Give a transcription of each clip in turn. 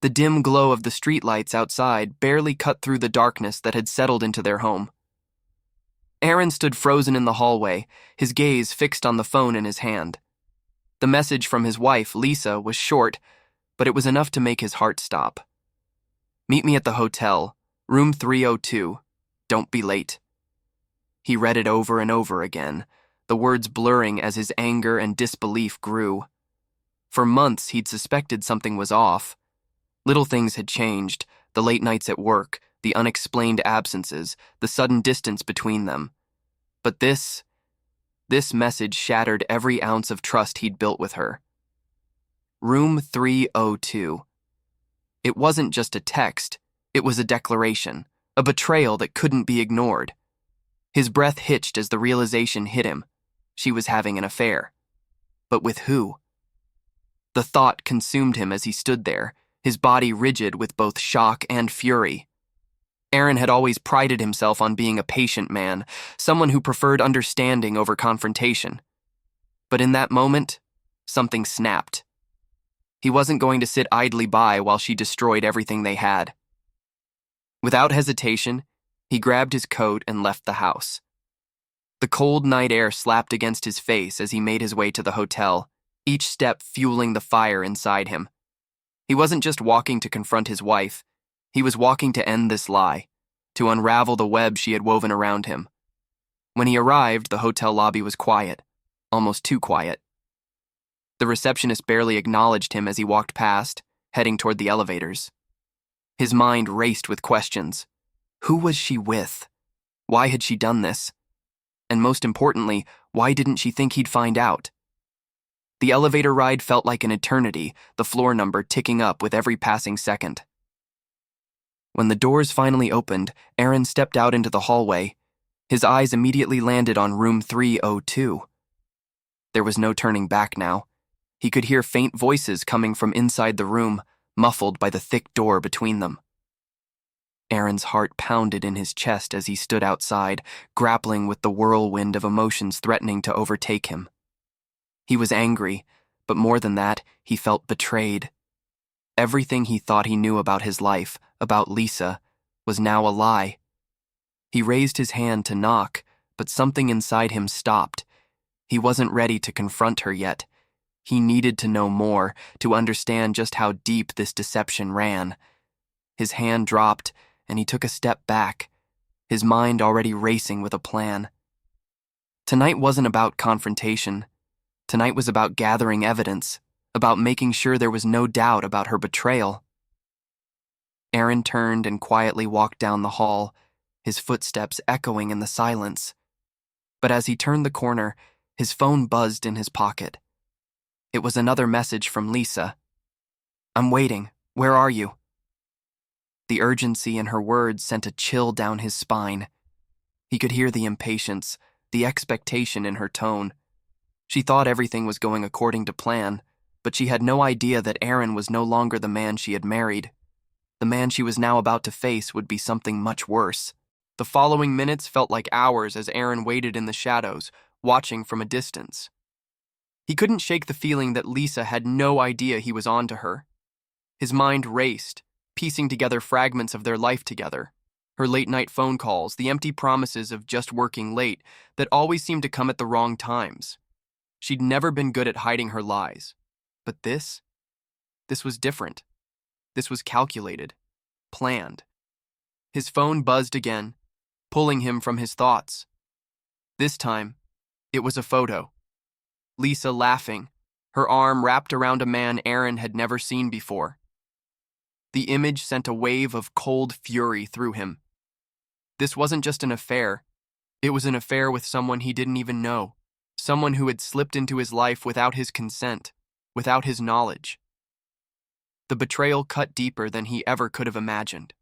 The dim glow of the streetlights outside barely cut through the darkness that had settled into their home. Aaron stood frozen in the hallway, his gaze fixed on the phone in his hand. The message from his wife, Lisa, was short, but it was enough to make his heart stop. "Meet me at the hotel, room 302. Don't be late." He read it over and over again, the words blurring as his anger and disbelief grew. For months, he'd suspected something was off. Little things had changed, the late nights at work, the unexplained absences, the sudden distance between them. But this message shattered every ounce of trust he'd built with her. Room 302. It wasn't just a text, it was a declaration, a betrayal that couldn't be ignored. His breath hitched as the realization hit him. She was having an affair. But with who? The thought consumed him as he stood there, his body rigid with both shock and fury. Aaron had always prided himself on being a patient man, someone who preferred understanding over confrontation. But in that moment, something snapped. He wasn't going to sit idly by while she destroyed everything they had. Without hesitation, he grabbed his coat and left the house. The cold night air slapped against his face as he made his way to the hotel, each step fueling the fire inside him. He wasn't just walking to confront his wife, he was walking to end this lie, to unravel the web she had woven around him. When he arrived, the hotel lobby was quiet, almost too quiet. The receptionist barely acknowledged him as he walked past, heading toward the elevators. His mind raced with questions. Who was she with? Why had she done this? And most importantly, why didn't she think he'd find out? The elevator ride felt like an eternity, the floor number ticking up with every passing second. When the doors finally opened, Aaron stepped out into the hallway. His eyes immediately landed on room 302. There was no turning back now. He could hear faint voices coming from inside the room, muffled by the thick door between them. Aaron's heart pounded in his chest as he stood outside, grappling with the whirlwind of emotions threatening to overtake him. He was angry, but more than that, he felt betrayed. Everything he thought he knew about his life, about Lisa, was now a lie. He raised his hand to knock, but something inside him stopped. He wasn't ready to confront her yet. He needed to know more, to understand just how deep this deception ran. His hand dropped, and he took a step back, his mind already racing with a plan. Tonight wasn't about confrontation. Tonight was about gathering evidence, about making sure there was no doubt about her betrayal. Aaron turned and quietly walked down the hall, his footsteps echoing in the silence. But as he turned the corner, his phone buzzed in his pocket. It was another message from Lisa. "I'm waiting. Where are you?" The urgency in her words sent a chill down his spine. He could hear the impatience, the expectation in her tone. She thought everything was going according to plan, but she had no idea that Aaron was no longer the man she had married. The man she was now about to face would be something much worse. The following minutes felt like hours as Aaron waited in the shadows, watching from a distance. He couldn't shake the feeling that Lisa had no idea he was on to her. His mind raced, piecing together fragments of their life together. Her late-night phone calls, the empty promises of just working late that always seemed to come at the wrong times. She'd never been good at hiding her lies. But this was different. This was calculated, planned. His phone buzzed again, pulling him from his thoughts. This time, it was a photo. Lisa laughing, her arm wrapped around a man Aaron had never seen before. The image sent a wave of cold fury through him. This wasn't just an affair. It was an affair with someone he didn't even know. Someone who had slipped into his life without his consent, without his knowledge. The betrayal cut deeper than he ever could have imagined.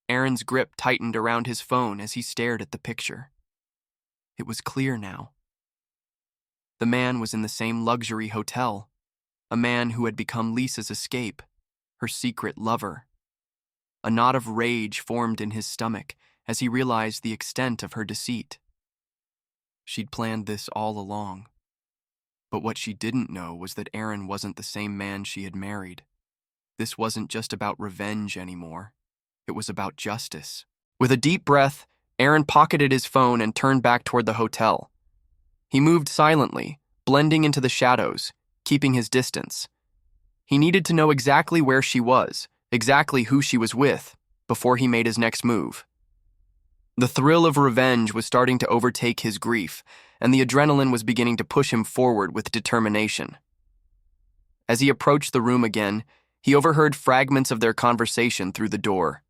Aaron's grip tightened around his phone as he stared at the picture. It was clear now. The man was in the same luxury hotel, a man who had become Lisa's escape, her secret lover. A knot of rage formed in his stomach as he realized the extent of her deceit. She'd planned this all along. But what she didn't know was that Aaron wasn't the same man she had married. This wasn't just about revenge anymore. It was about justice. With a deep breath, Aaron pocketed his phone and turned back toward the hotel. He moved silently, blending into the shadows, keeping his distance. He needed to know exactly where she was, exactly who she was with, before he made his next move. The thrill of revenge was starting to overtake his grief, and the adrenaline was beginning to push him forward with determination. As he approached the room again, he overheard fragments of their conversation through the door.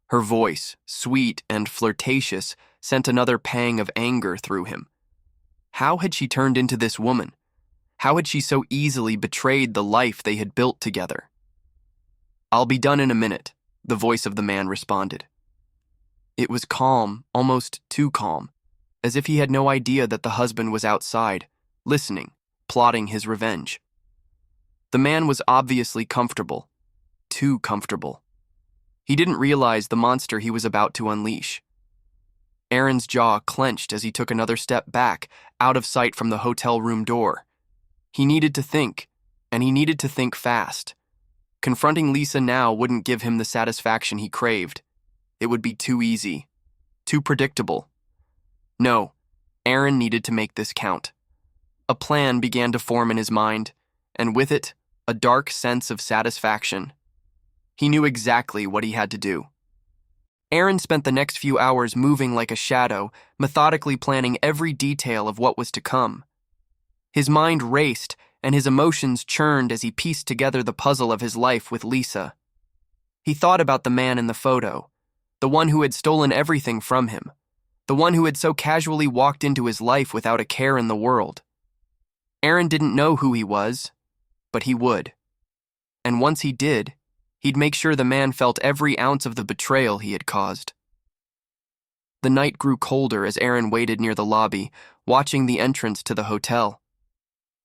Her voice, sweet and flirtatious, sent another pang of anger through him. How had she turned into this woman? How had she so easily betrayed the life they had built together? "I'll be done in a minute," the voice of the man responded. It was calm, almost too calm, as if he had no idea that the husband was outside, listening, plotting his revenge. The man was obviously comfortable, too comfortable. He didn't realize the monster he was about to unleash. Aaron's jaw clenched as he took another step back, out of sight from the hotel room door. He needed to think, and he needed to think fast. Confronting Lisa now wouldn't give him the satisfaction he craved. It would be too easy, too predictable. No, Aaron needed to make this count. A plan began to form in his mind, and with it, a dark sense of satisfaction. He knew exactly what he had to do. Aaron spent the next few hours moving like a shadow, methodically planning every detail of what was to come. His mind raced, and his emotions churned as he pieced together the puzzle of his life with Lisa. He thought about the man in the photo, the one who had stolen everything from him, the one who had so casually walked into his life without a care in the world. Aaron didn't know who he was, but he would. And once he did, he'd make sure the man felt every ounce of the betrayal he had caused. The night grew colder as Aaron waited near the lobby, watching the entrance to the hotel.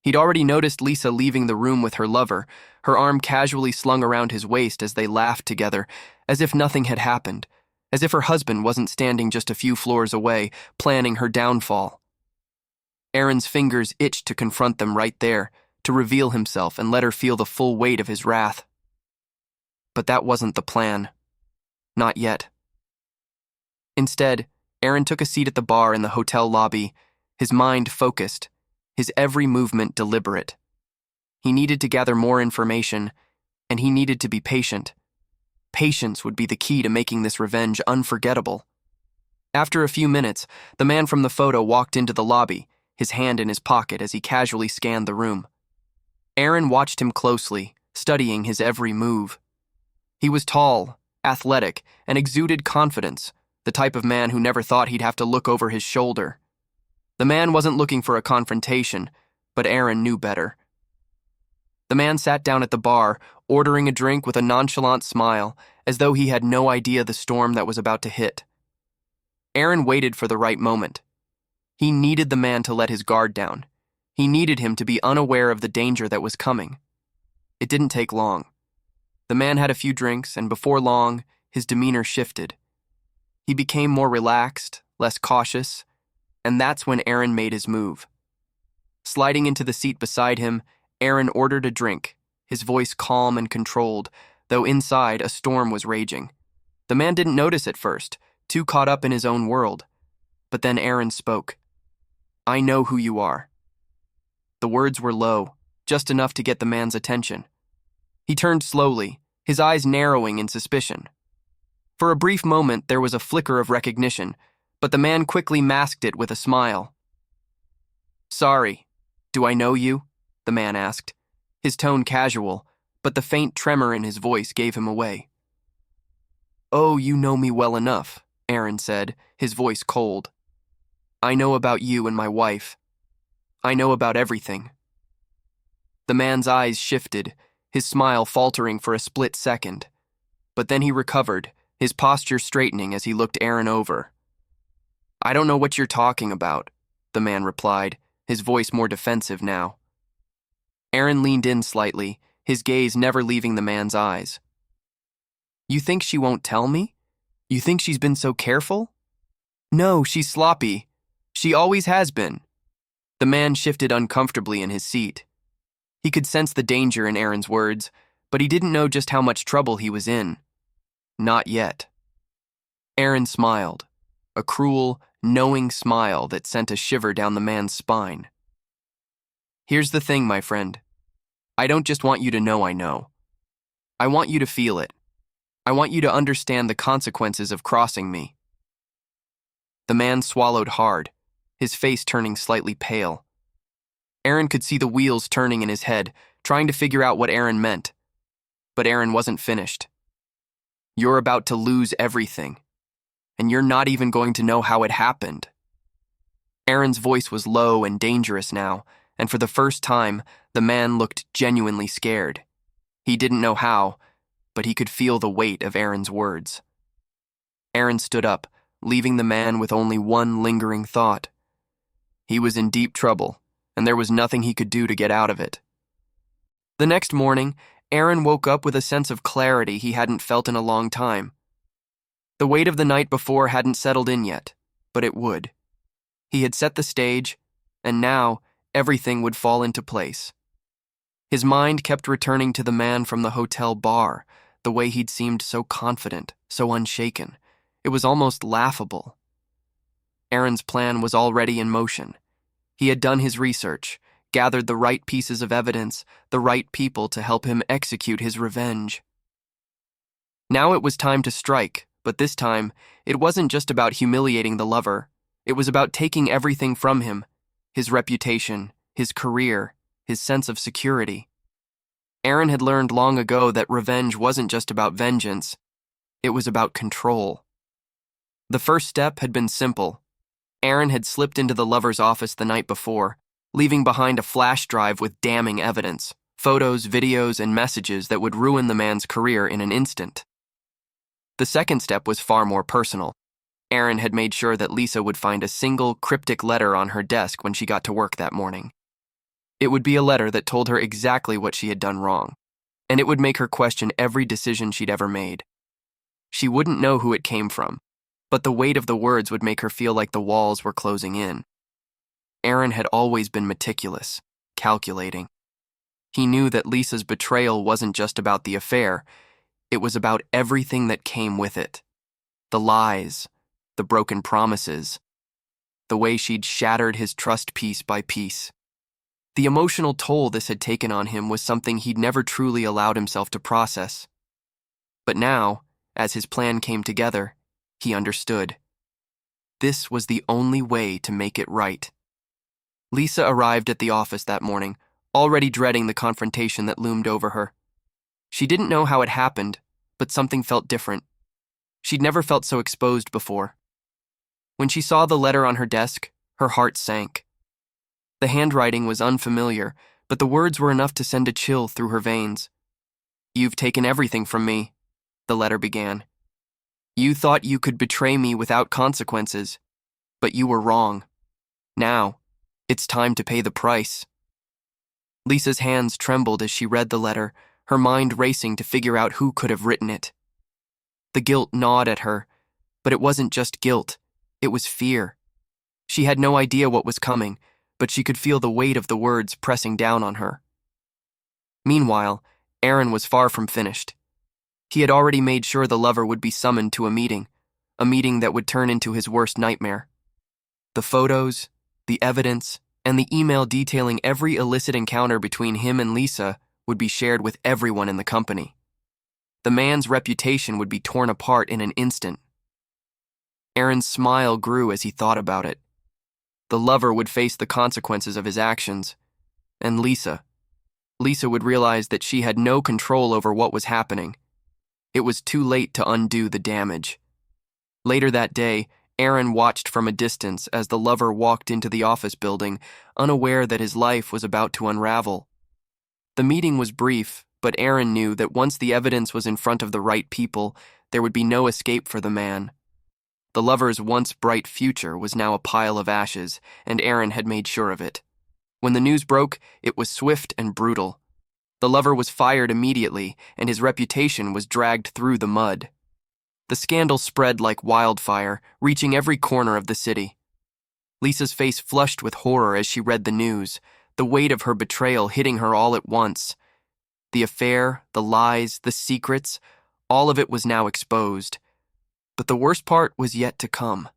He'd already noticed Lisa leaving the room with her lover, her arm casually slung around his waist as they laughed together, as if nothing had happened, as if her husband wasn't standing just a few floors away, planning her downfall. Aaron's fingers itched to confront them right there, to reveal himself and let her feel the full weight of his wrath. But that wasn't the plan. Not yet. Instead, Aaron took a seat at the bar in the hotel lobby, his mind focused, his every movement deliberate. He needed to gather more information, and he needed to be patient. Patience would be the key to making this revenge unforgettable. After a few minutes, the man from the photo walked into the lobby, his hand in his pocket as he casually scanned the room. Aaron watched him closely, studying his every move. He was tall, athletic, and exuded confidence, the type of man who never thought he'd have to look over his shoulder. The man wasn't looking for a confrontation, but Aaron knew better. The man sat down at the bar, ordering a drink with a nonchalant smile, as though he had no idea the storm that was about to hit. Aaron waited for the right moment. He needed the man to let his guard down. He needed him to be unaware of the danger that was coming. It didn't take long. The man had a few drinks, and before long, his demeanor shifted. He became more relaxed, less cautious, and that's when Aaron made his move. Sliding into the seat beside him, Aaron ordered a drink, his voice calm and controlled, though inside a storm was raging. The man didn't notice at first, too caught up in his own world. But then Aaron spoke. "I know who you are." The words were low, just enough to get the man's attention. He turned slowly, his eyes narrowing in suspicion. For a brief moment, there was a flicker of recognition, but the man quickly masked it with a smile. "Sorry, do I know you?" the man asked, his tone casual, but the faint tremor in his voice gave him away. "Oh, you know me well enough," Aaron said, his voice cold. "I know about you and my wife. I know about everything." The man's eyes shifted, his smile faltering for a split second. But then he recovered, his posture straightening as he looked Aaron over. "I don't know what you're talking about," the man replied, his voice more defensive now. Aaron leaned in slightly, his gaze never leaving the man's eyes. "You think she won't tell me? You think she's been so careful?" "No, she's sloppy. She always has been." The man shifted uncomfortably in his seat. He could sense the danger in Aaron's words, but he didn't know just how much trouble he was in. Not yet. Aaron smiled, a cruel, knowing smile that sent a shiver down the man's spine. Here's the thing, my friend. I don't just want you to know I know. I want you to feel it. I want you to understand the consequences of crossing me. The man swallowed hard, his face turning slightly pale. Aaron could see the wheels turning in his head, trying to figure out what Aaron meant. But Aaron wasn't finished. You're about to lose everything, and you're not even going to know how it happened. Aaron's voice was low and dangerous now, and for the first time, the man looked genuinely scared. He didn't know how, but he could feel the weight of Aaron's words. Aaron stood up, leaving the man with only one lingering thought. He was in deep trouble, and there was nothing he could do to get out of it. The next morning, Aaron woke up with a sense of clarity he hadn't felt in a long time. The weight of the night before hadn't settled in yet, but it would. He had set the stage, and now everything would fall into place. His mind kept returning to the man from the hotel bar, the way he'd seemed so confident, so unshaken. It was almost laughable. Aaron's plan was already in motion. He had done his research, gathered the right pieces of evidence, the right people to help him execute his revenge. Now it was time to strike, but this time, it wasn't just about humiliating the lover. It was about taking everything from him, his reputation, his career, his sense of security. Aaron had learned long ago that revenge wasn't just about vengeance. It was about control. The first step had been simple. Aaron had slipped into the lover's office the night before, leaving behind a flash drive with damning evidence, photos, videos, and messages that would ruin the man's career in an instant. The second step was far more personal. Aaron had made sure that Lisa would find a single, cryptic letter on her desk when she got to work that morning. It would be a letter that told her exactly what she had done wrong, and it would make her question every decision she'd ever made. She wouldn't know who it came from, but the weight of the words would make her feel like the walls were closing in. Aaron had always been meticulous, calculating. He knew that Lisa's betrayal wasn't just about the affair, it was about everything that came with it. The lies, the broken promises, the way she'd shattered his trust piece by piece. The emotional toll this had taken on him was something he'd never truly allowed himself to process. But now, as his plan came together, he understood. This was the only way to make it right. Lisa arrived at the office that morning, already dreading the confrontation that loomed over her. She didn't know how it happened, but something felt different. She'd never felt so exposed before. When she saw the letter on her desk, her heart sank. The handwriting was unfamiliar, but the words were enough to send a chill through her veins. "You've taken everything from me," the letter began. "You thought you could betray me without consequences, but you were wrong. Now, it's time to pay the price." Lisa's hands trembled as she read the letter, her mind racing to figure out who could have written it. The guilt gnawed at her, but it wasn't just guilt, it was fear. She had no idea what was coming, but she could feel the weight of the words pressing down on her. Meanwhile, Aaron was far from finished. He had already made sure the lover would be summoned to a meeting that would turn into his worst nightmare. The photos, the evidence, and the email detailing every illicit encounter between him and Lisa would be shared with everyone in the company. The man's reputation would be torn apart in an instant. Aaron's smile grew as he thought about it. The lover would face the consequences of his actions, and Lisa would realize that she had no control over what was happening. It was too late to undo the damage. Later that day, Aaron watched from a distance as the lover walked into the office building, unaware that his life was about to unravel. The meeting was brief, but Aaron knew that once the evidence was in front of the right people, there would be no escape for the man. The lover's once bright future was now a pile of ashes, and Aaron had made sure of it. When the news broke, it was swift and brutal. The lover was fired immediately, and his reputation was dragged through the mud. The scandal spread like wildfire, reaching every corner of the city. Lisa's face flushed with horror as she read the news, the weight of her betrayal hitting her all at once. The affair, the lies, the secrets, all of it was now exposed. But the worst part was yet to come.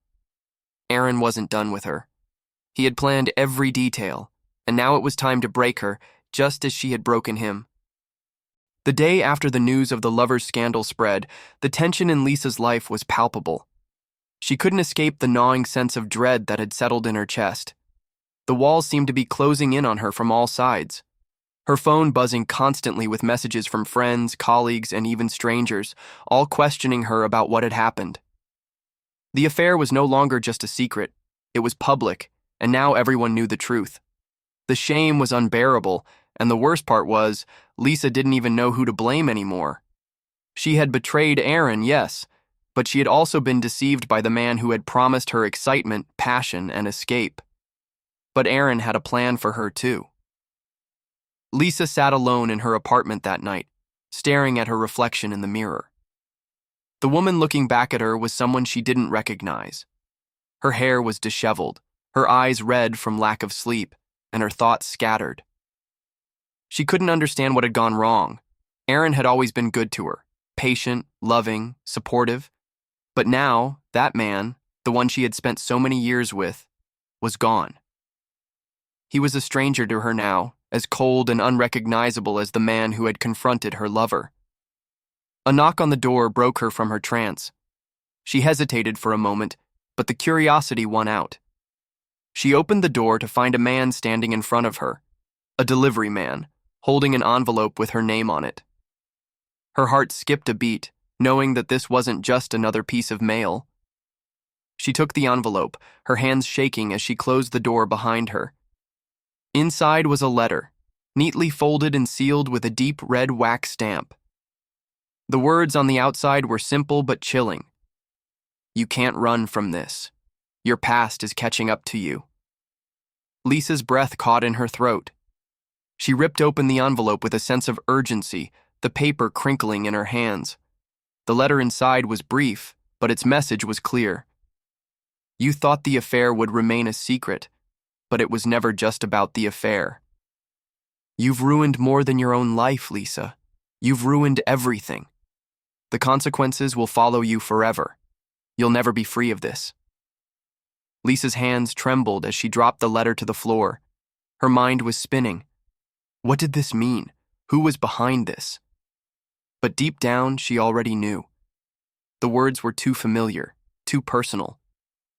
Aaron wasn't done with her. He had planned every detail, and now it was time to break her, just as she had broken him. The day after the news of the lovers' scandal spread, the tension in Lisa's life was palpable. She couldn't escape the gnawing sense of dread that had settled in her chest. The walls seemed to be closing in on her from all sides. Her phone buzzing constantly with messages from friends, colleagues, and even strangers, all questioning her about what had happened. The affair was no longer just a secret. It was public, and now everyone knew the truth. The shame was unbearable, and the worst part was, Lisa didn't even know who to blame anymore. She had betrayed Aaron, yes, but she had also been deceived by the man who had promised her excitement, passion, and escape. But Aaron had a plan for her, too. Lisa sat alone in her apartment that night, staring at her reflection in the mirror. The woman looking back at her was someone she didn't recognize. Her hair was disheveled, her eyes red from lack of sleep, and her thoughts scattered. She couldn't understand what had gone wrong. Aaron had always been good to her, patient, loving, supportive. But now, that man, the one she had spent so many years with, was gone. He was a stranger to her now, as cold and unrecognizable as the man who had confronted her lover. A knock on the door broke her from her trance. She hesitated for a moment, but the curiosity won out. She opened the door to find a man standing in front of her, a delivery man, holding an envelope with her name on it. Her heart skipped a beat, knowing that this wasn't just another piece of mail. She took the envelope, her hands shaking as she closed the door behind her. Inside was a letter, neatly folded and sealed with a deep red wax stamp. The words on the outside were simple but chilling. "You can't run from this. Your past is catching up to you." Lisa's breath caught in her throat. She ripped open the envelope with a sense of urgency, the paper crinkling in her hands. The letter inside was brief, but its message was clear. You thought the affair would remain a secret, but it was never just about the affair. You've ruined more than your own life, Lisa. You've ruined everything. The consequences will follow you forever. You'll never be free of this. Lisa's hands trembled as she dropped the letter to the floor. Her mind was spinning. What did this mean? Who was behind this? But deep down, she already knew. The words were too familiar, too personal.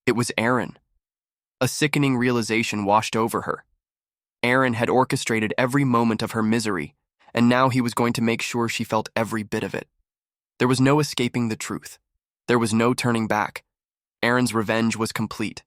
It was Aaron. A sickening realization washed over her. Aaron had orchestrated every moment of her misery, and now he was going to make sure she felt every bit of it. There was no escaping the truth. There was no turning back. Aaron's revenge was complete.